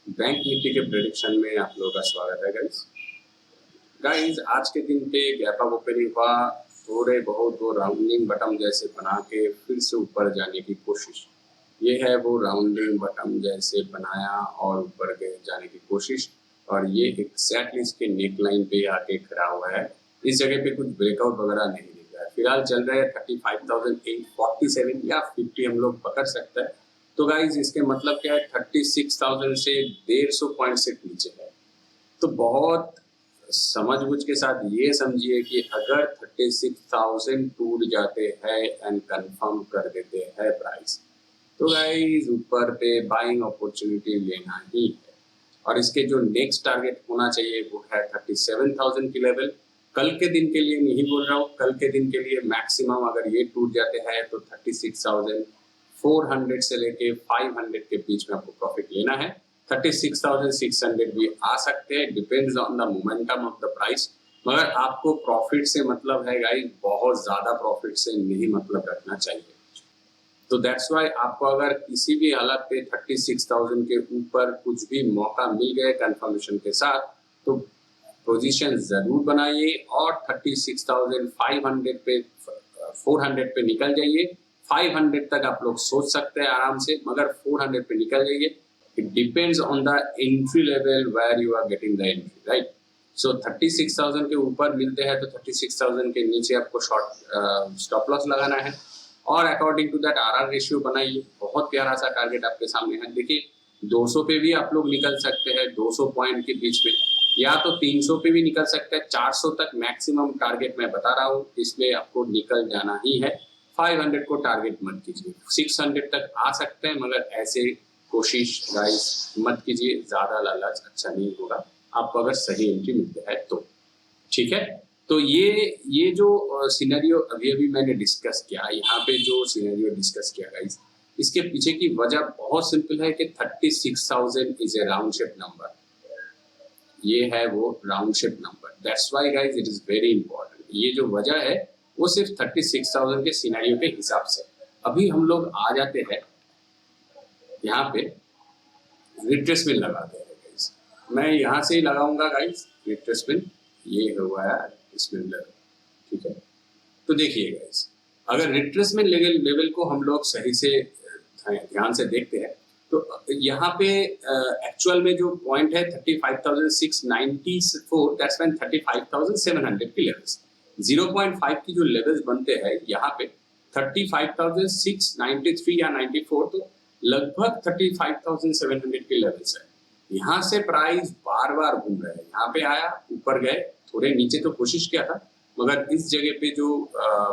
Bank Nifty के prediction में आप लोगों का स्वागत है गाइस। गाइस आज के दिन पे गैप अप ओपनिंग हुआ, थोड़े बहुत वो राउंडिंग बटन जैसे बना के फिर से ऊपर जाने की कोशिश। ये है वो राउंडिंग बटन जैसे बनाया और ऊपर जाने की कोशिश, और ये एग्जैक्टली इसके नेक लाइन पे आके खड़ा हुआ है। इस जगह पे कुछ ब्रेकआउट वगैरह नहीं दिख रहा है। फिलहाल चल रहा है 35,847 या 50 हम लोग पकड़ सकते हैं। तो गाइज इसके मतलब क्या है, 36,000 से 150 पॉइंट से नीचे है। तो बहुत समझ बूझ के साथ ये समझिए कि अगर 36,000 टूट जाते हैं एंड कंफर्म कर देते हैं प्राइस, तो गाइज ऊपर पे बाइंग अपॉर्चुनिटी लेना ही है। और इसके जो नेक्स्ट टारगेट होना चाहिए वो है 37,000 की लेवल। कल के दिन के लिए नहीं बोल रहा हूँ, कल के दिन के लिए मैक्सिमम अगर ये टूट जाते हैं तो 36,400 से लेके 500 के बीच में आपको प्रॉफिट लेना है। 36,600 भी आ सकते हैं, depends on the momentum of the price. मगर आपको प्रॉफिट से मतलब है गाइस, बहुत ज्यादा प्रॉफिट से नहीं मतलब रखना चाहिए। तो दैट्स वाई आपको अगर किसी भी हालत पे 36,000 के ऊपर कुछ भी मौका मिल गए कंफर्मेशन के साथ, तो पोजीशन जरूर बनाइए और 36,500 पे 400 पे निकल जाइए। 500 तक आप लोग सोच सकते हैं आराम से, मगर 400 पे निकल जाइए। It depends on the entry level where you are getting the entry, right. So 36,000 के ऊपर मिलते हैं तो 36,000 के नीचे आपको शॉर्ट स्टॉप लॉस लगाना है और according to that RR ratio बनाइए। बहुत प्यारा सा टारगेट आपके सामने है। देखिए 200 पे भी आप लोग निकल सकते हैं, 200 पॉइंट के बीच में, या तो 300 पे भी निकल सकते हैं। 400 तक मैक्सिमम टारगेट मैं बता रहा हूँ, इसलिए आपको निकल जाना ही है। 500 को टारगेट मत कीजिए। 600 तक आ सकते हैं, मगर ऐसे कोशिश गाइस मत कीजिए, ज्यादा लालच अच्छा नहीं होगा आपको अगर सही एंट्री मिलती है तो। ठीक है, तो ये जो सिनेरियो अभी अभी मैंने डिस्कस किया, यहाँ पे जो सिनेरियो डिस्कस किया गाइस, इसके पीछे की वजह बहुत सिंपल है कि 36,000 is A round shape number. ये है वो round shape number, that's why guys it is very important. ये जो वजह है वो सिर्फ 36,000 के सिनेरियो के हिसाब से। अभी हम लोग आ जाते हैं यहाँ पे रिट्रेसमेंट लगाते हैं गाइस। मैं यहाँ से ही लगाऊंगा गाइस रिट्रेसमेंट। ये हुआ है रिट्रेसमेंट लेवल, ठीक है। तो देखिए गाइस, अगर रिट्रेसमेंट लेवल को हम लोग सही से ध्यान से देखते हैं तो यहाँ पे एक्चुअल में जो पॉइंट है 35,694, दैट्स व्हेन 35,700 की लेवल्स। 0.5 की जो लेवल्स बनते हैं यहाँ पे 35,693 या 94, तो लगभग 35,700 के लेवल्स है। यहाँ से प्राइस बार बार घूम रहे हैं, यहाँ पे आया, ऊपर गए, थोड़े नीचे तो कोशिश किया था, मगर इस जगह पे जो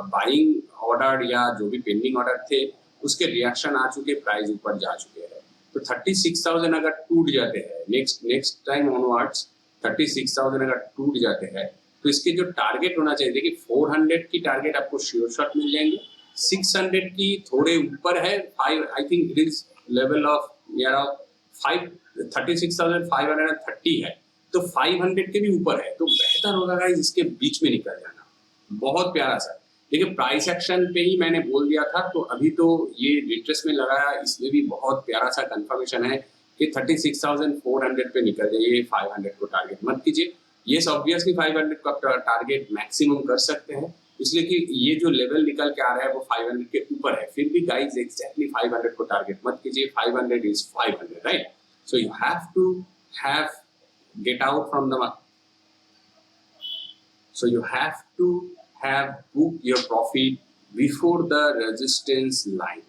बाइंग ऑर्डर या जो भी पेंडिंग ऑर्डर थे उसके रिएक्शन आ चुके, प्राइस ऊपर जा चुके हैं। तो 36,000 अगर टूट जाते हैं नेक्स्ट टाइम ऑनवर्ड्स, 36,000 अगर टूट जाते हैं तो इसके जो टारगेट होना चाहिए, देखिए 400 की टारगेट आपको श्योर शॉट मिल जाएंगे। 600 की थोड़े ऊपर है, 5 I think it is level of near of 36,530 है, तो 500 के भी ऊपर है, तो बेहतर होगा गाइस इसके बीच में निकल जाना। बहुत प्यारा सा, देखिए प्राइस एक्शन पे ही मैंने बोल दिया था, तो अभी तो ये रिट्रेस में लगाया, इसमें भी बहुत प्यारा सा कंफर्मेशन है कि 36,400 पे निकल जाइए। 500 को टारगेट मत कीजिए। ये ऑब्वियसली 500 को आप टारगेट मैक्सिमम कर सकते हैं, इसलिए कि ये जो लेवल निकल के आ रहा है वो 500 के ऊपर है। फिर भी गाइस एग्जैक्टली 500 को टारगेट मत कीजिए। 500 is 500, right. So you have to have get out from the market. So you have to have booked your profit before the resistance line.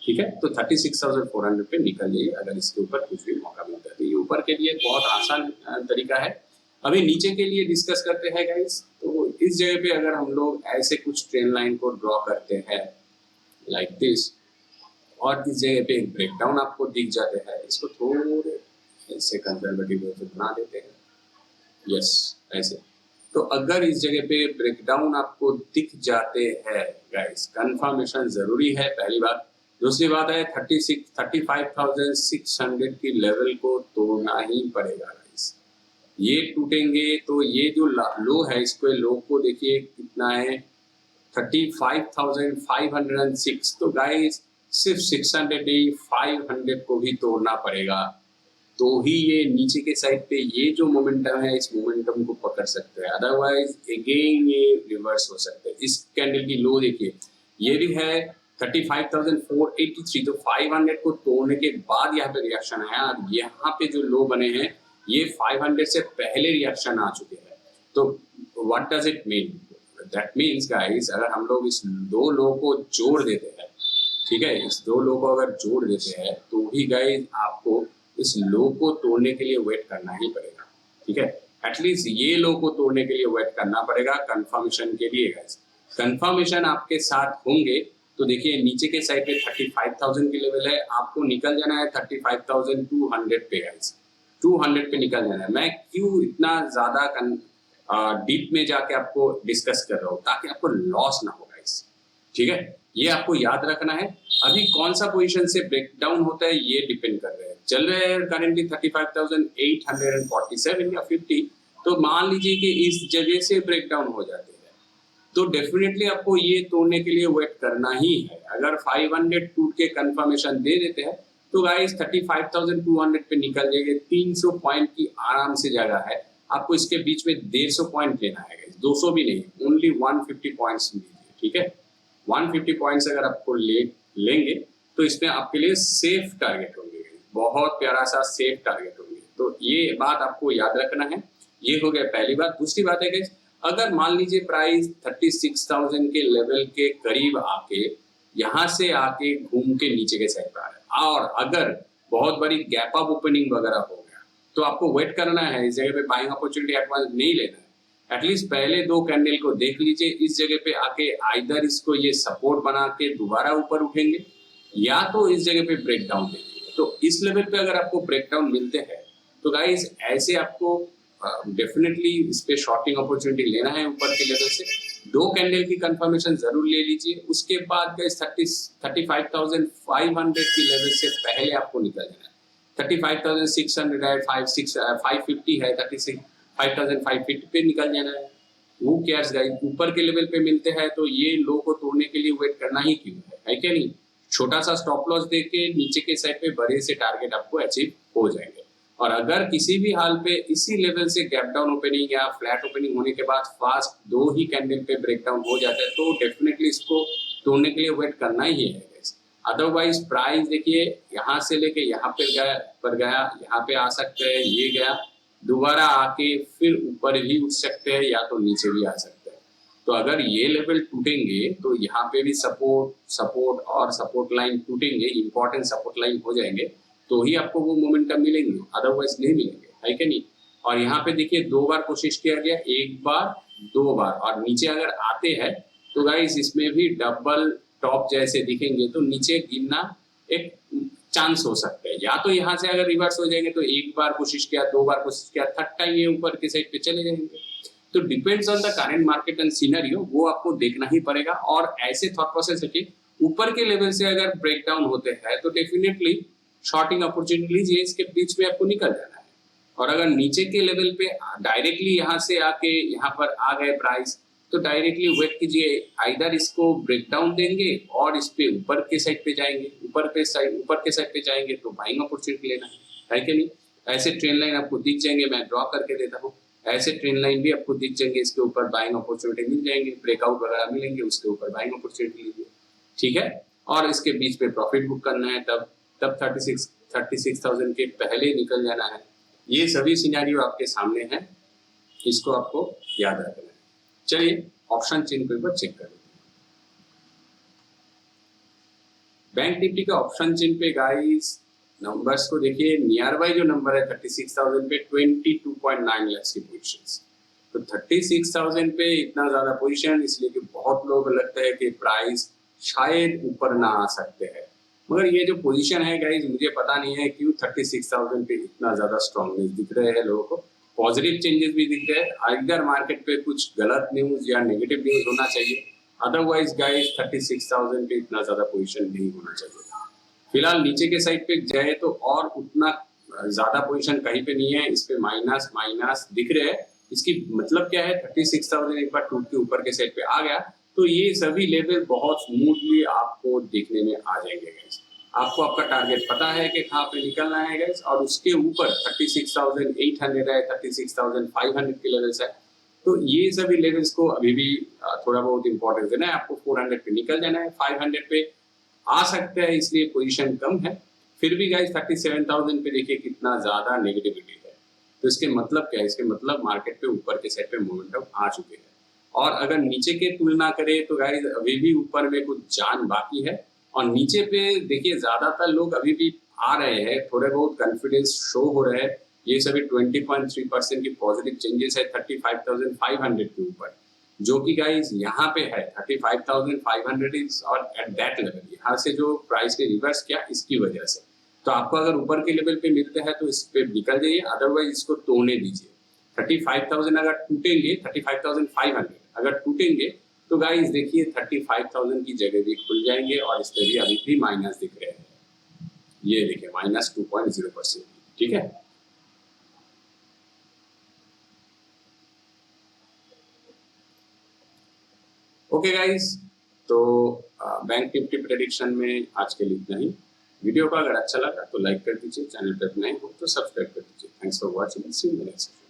ठीक है, तो 36,400 पे निकल जाइए अगर इसके ऊपर कुछ भी मौका मिलता है। तो ये ऊपर के लिए बहुत आसान तरीका है। अभी नीचे के लिए डिस्कस करते हैं गाइस। तो इस जगह पे अगर हम लोग ऐसे कुछ ट्रेंड लाइन को ड्रॉ करते हैं लाइक दिस, और इस जगह पे एक ब्रेकडाउन आपको दिख जाते हैं, इसको थोड़े ऐसे कंजर्वेटिव बना देते हैं, यस ऐसे। तो अगर इस जगह पे ब्रेकडाउन आपको दिख जाते हैं गाइस, कंफर्मेशन जरूरी है, पहली बात। दूसरी बात है 35,600 की लेवल को तोड़ना ही पड़ेगा गाइस। ये टूटेंगे तो ये जो लो है, इसको लो को देखिए कितना है, 35,506। तो गाइस सिर्फ 600 500 को भी तोड़ना पड़ेगा तो ही ये नीचे के साइड पे ये जो मोमेंटम है इस मोमेंटम को पकड़ सकते हैं, अदरवाइज अगेन ये रिवर्स हो सकते हैं। इस कैंडल की लो देखिए, ये भी है 35,483, तो 500 को तोड़ने के बाद यहाँ पे रिएक्शन आया। और यहाँ पे जो लो बने हैं ये 500 से पहले रिएक्शन आ चुके हैं। तो what does it mean? That means guys, अगर हम लोग इस दो लो को जोड़ देते हैं, ठीक है, इस दो लो को अगर जोड़ देते हैं तो भी गाइस आपको इस लो को तोड़ने के लिए वेट करना ही पड़ेगा, ठीक है। एटलीस्ट ये लो को तोड़ने के लिए वेट करना पड़ेगा कंफर्मेशन के लिए गाइस। कंफर्मेशन आपके साथ होंगे तो देखिए नीचे के साइड पे 35,000 की लेवल है, आपको निकल जाना है 35,200 पे गाइस, 200 पे निकल जाना है। मैं क्यों इतना ज्यादा डीप में जाके आपको डिस्कस कर रहा हूँ, ताकि आपको लॉस ना हो गाइस, ठीक है। ये आपको याद रखना है। अभी कौन सा पोजीशन से ब्रेकडाउन होता है ये डिपेंड कर रहे हैं। चल रहे हैं करेंटली 35,847 या 50, तो मान लीजिए कि इस जगह से ब्रेकडाउन हो जाते हैं तो डेफिनेटली आपको ये तोड़ने के लिए वेट करना ही है। अगर 500 टूट के कंफर्मेशन दे देते हैं तो गाइस 35,200 पे निकल जाएंगे। 300 पॉइंट की आराम से जगह है, आपको इसके बीच में 150 पॉइंट लेना है गाइस, 200 भी नहीं, ओनली 150 पॉइंट्स लीजिए, ठीक है। 150 पॉइंट्स अगर आपको लेंगे तो इसमें आपके लिए सेफ टारगेट होंगे, बहुत प्यारा सा सेफ टारगेट होंगे। तो ये बात आपको याद रखना है। ये हो गया पहली बात। दूसरी बात है कि अगर मान लीजिए प्राइस 36,000 के लेवल के करीब आके यहाँ से आके घूम के नीचे के साइड पर आ रहा है और अगर बहुत बड़ी गैप अप ओपनिंग वगैरह हो गया तो आपको वेट करना है, इस जगह पे बाइंग अपॉर्चुनिटी एडवांस नहीं लेना है। एटलीस्ट पहले दो कैंडल को देख लीजिए, इस जगह पे आके आइदर इसको ये सपोर्ट बना के दोबारा ऊपर उठेंगे या तो इस जगह पे ब्रेक डाउन देंगे। तो इस लेवल पे अगर आपको ब्रेक डाउन मिलते हैं तो गाइस ऐसे आपको डेफिनेटली इस पे शॉर्टिंग अपॉर्चुनिटी लेना है ऊपर के लेवल से। दो कैंडल की कंफर्मेशन जरूर ले लीजिए, उसके बाद गाइस 35,500 की लेवल से पहले आपको निकल जाना है। 35,600 है, 550 है, 36,550 पे निकल जाना है। वो कैश गाइस ऊपर के लेवल पे मिलते हैं तो ये लो को तोड़ने के लिए वेट करना ही क्यों है क्या नहीं। छोटा सा स्टॉप लॉस दे के नीचे के साइड पे बड़े से टारगेट आपको अचीव हो जाएंगे। और अगर किसी भी हाल पे इसी लेवल से गैप डाउन ओपनिंग या फ्लैट ओपनिंग होने के बाद फास्ट दो ही कैंडल पे ब्रेकडाउन हो जाता है तो डेफिनेटली इसको तोड़ने के लिए वेट करना ही है। अदरवाइज प्राइस देखिए यहाँ से लेके यहाँ पे गया यहाँ पे आ सकते हैं, ये गया दोबारा आके फिर ऊपर भी उठ सकते हैं या तो नीचे भी आ सकते हैं। तो अगर ये लेवल टूटेंगे तो यहाँ पे भी सपोर्ट और सपोर्ट लाइन टूटेंगे, इंपॉर्टेंट सपोर्ट लाइन हो जाएंगे तो ही आपको वो मोमेंटम मिलेंगे, अदरवाइज नहीं मिलेंगे, है कि नहीं। और यहाँ पे देखिए 2 बार कोशिश किया गया, 1 बार 2 बार, और नीचे अगर आते हैं तो गाइस इसमें भी डबल टॉप जैसे दिखेंगे तो नीचे गिरना एक चांस हो सकता है। या तो यहाँ से अगर रिवर्स हो जाएंगे तो 1 बार कोशिश किया, 2 बार कोशिश किया, थर्ड टाइम ये ऊपर के साइड पे चले जाएंगे। तो depends on the current market and scenario, वो आपको देखना ही पड़ेगा। और ऐसे थॉट प्रोसेस है कि ऊपर के लेवल से अगर ब्रेकडाउन होते हैं तो डेफिनेटली शॉर्टिंग अपॉर्चुनिटी लीजिए, इसके बीच में आपको निकल जाना है। और अगर नीचे के लेवल पे डायरेक्टली यहाँ से आके यहाँ पर आ गए प्राइस तो डायरेक्टली वेट कीजिए, आइदर इसको ब्रेकडाउन देंगे और इस पे ऊपर के साइड पे जाएंगे, ऊपर के साइड पे जाएंगे तो बाइंग अपॉर्चुनिटी लेना है कि नहीं। ऐसे ट्रेंड लाइन आपको दिख जाएंगे, मैं ड्रॉ करके देता हूँ, ऐसे ट्रेंड लाइन भी आपको दिख जाएंगे, इसके ऊपर बाइंग अपॉर्चुनिटी मिल जाएंगे, ब्रेकआउट वगैरह मिलेंगे, उसके ऊपर बाइंग अपॉर्चुनिटी लीजिए, ठीक है। और इसके बीच पे प्रॉफिट बुक करना है, तब 36,000 के पहले निकल जाना है। ये सभी सिनेरियो आपके सामने है, इसको आपको याद रखना है। चलिए ऑप्शन चेन पे चेक कर लेते हैं। बैंक निफ्टी का ऑप्शन चेन पे गाइस नंबर्स को देखिए, नियर बाय जो नंबर है 36,000 पे 22.9 लाख की पोजीशंस। तो 36,000 पे इतना ज्यादा पोजीशन इसलिए कि बहुत लोग लगता है कि प्राइस शायद ऊपर ना आ सकते हैं, मगर ये जो पोजीशन है गाइस मुझे पता नहीं है क्यों 36,000 पे इतना ज्यादा स्ट्रॉन्गनेस दिख रहे हैं लोगों को। पॉजिटिव चेंजेस भी दिख रहे हैं, अगर मार्केट पे कुछ गलत न्यूज या नेगेटिव न्यूज होना चाहिए, अदरवाइज गाइस 36,000 पे इतना ज्यादा पोजीशन नहीं होना चाहिए। फिलहाल नीचे के साइड पे जाए तो और उतना ज्यादा पोजीशन कहीं पे नहीं है, इस पे माइनस दिख रहे हैं। इसकी मतलब क्या है, 36,000 एक बार टूट के ऊपर के साइड पे आ गया तो ये सभी लेवल बहुत स्मूथली आपको देखने में आ जाएंगे गाइस। आपको आपका टारगेट पता है कि कहाँ पे निकलना है गाइस, और उसके ऊपर 36,800 है, 36,500 के लेवल्स है। तो ये सभी लेवल्स को अभी भी थोड़ा बहुत इंपॉर्टेंस देना है आपको। 400 पे निकल जाना है, 500 पे आ सकता है, इसलिए पोजीशन कम है। फिर भी गाइस 37,000 पे देखिए कितना ज्यादा नेगेटिविटी है। तो इसके मतलब क्या है? इसके मतलब मार्केट पे ऊपर के साइड पे मोमेंटम आ चुके हैं। और अगर नीचे के तुलना करें तो गाइस अभी भी ऊपर में कुछ जान बाकी है, और नीचे पे देखिए ज्यादातर लोग अभी भी आ रहे हैं, थोड़े बहुत कॉन्फिडेंस शो हो रहे हैं। ये सभी 20.3% की पॉजिटिव चेंजेस है 35,500 के ऊपर, जो कि गाइस यहाँ पे है 35,500 इज और एट दैट लेवल, यहाँ से जो प्राइस ने रिवर्स किया इसकी वजह से। तो आपको अगर ऊपर के लेवल पे मिलते हैं तो इस पे निकल जाइए, अदरवाइज इसको तोड़ने दीजिए। 35,000 अगर टूटेंगे, 35,500 अगर टूटेंगे तो गाइस देखिए 35,000 की जगह भी खुल जाएंगे, और इस पे भी अभी भी माइनस दिख रहे हैं। ये देखिए -2.0%, ठीक है। ओके गाइस, तो बैंक निफ्टी प्रेडिक्शन में आज के लिए इतना ही। वीडियो को अगर अच्छा लगा तो लाइक कर दीजिए, चैनल पर नए हो तो सब्सक्राइब कर दीजिए। Thanks for watching, see you next.